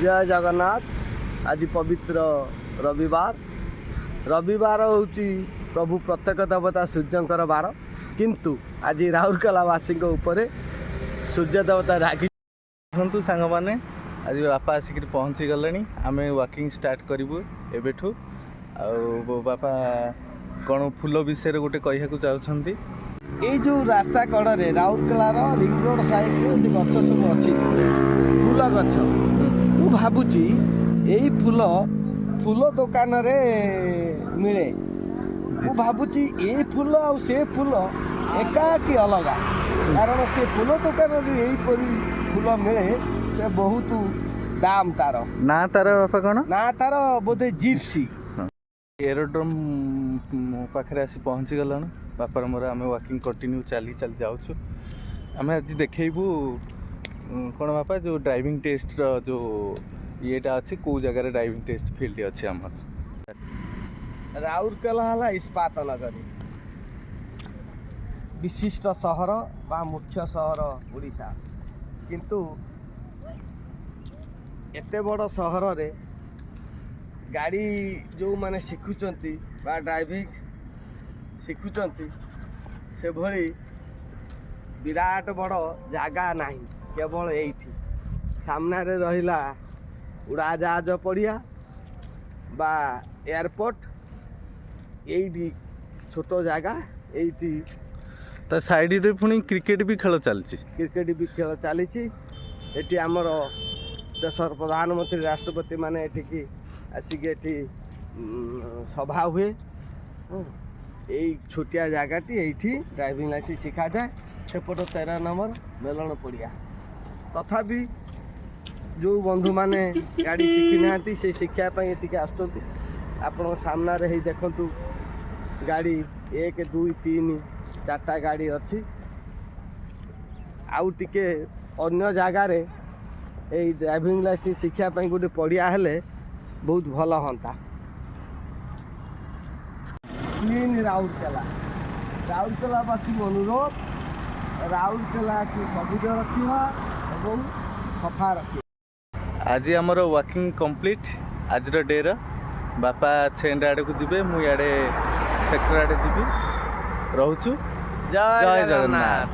जय जगन्नाथ। आज पवित्र रविवार रविवार हूँ प्रभु प्रत्येक देवता सूर्यंकर बार किंतु आज राउरकेलावासी उपरे सूर्य देवता रागी देखु सांग मैंने आज बापा आसिक पहुँची गले आम वॉकिंग स्टार्ट करूँ एबेठू बापा कौन फूल विषय गोटे कहूँ चाहते ये जो रास्ता कड़े राउरकेलार रिंग रोड साइड में गछ सब अच्छी फूल गछ मु भावुची यही फूल फूल दुकान रे मिले मु भावुची ये फूल आ से फूल एका कि अलगा कारण से फूल दुकान यही फूल मिले से बहुत दाम तार ना तार बापा कौन ना तार बोधे जिप्सी एरोड्रोम पाखे आसी पहुँची गलु बापार मोर आम वॉकिंग कंटिन्यू चली चली जाऊँ आम आज देखू कौन बापा जो ड्राइविंग टेस्ट जो येटा अच्छी कौ जगार ड्राइविंग टेस्ट फील्ड अच्छे आम राउरकेला है इस्पात नगरी विशिष्ट सहर बा मुख्य सहर ओडिशा किंतु एते बड़ सहर रे गाड़ी जो माने शिखुचंती बा ड्राइविंग शिखुचंती से भली विराट बड़ जागा नहीं केवल एठी सामने रे रहिला उड़ाजहाज पड़िया बा एयरपोर्ट यही छोट जगह यही तो साइड रे पुणी क्रिकेट भी खेल चलची क्रिकेट भी खेल चली एटी आमर देशर प्रधानमंत्री राष्ट्रपति माने एठी आसिक एटी सभा हुए यही छोटिया जगहटी यही ड्राइविंग लाइसेंस शिखा जाए सेपट 13 नंबर मेलन पड़िया तथापि जो बंधु माने गाड़ी शिखी ना से शिखापी ये आसुँच आपण सामने ही देखु गाड़ी 1 2 3 4टा गाड़ी अच्छी आउ टिके अन्य जगार यही ड्राइविंग लाइसेंस शिखापी गोटे पड़िया हेले बहुत भल हाँ क्लीन राउरकेलावासी अनुरोध राउरकेला की सबुज रखा और सफा रखा। आज आमर वॉकिंग कंप्लीट आज डे बापा छेंड आड़े को जीवे मुझे सेक्टर आड़े जीवी रोचु। जय जगन्नाथ।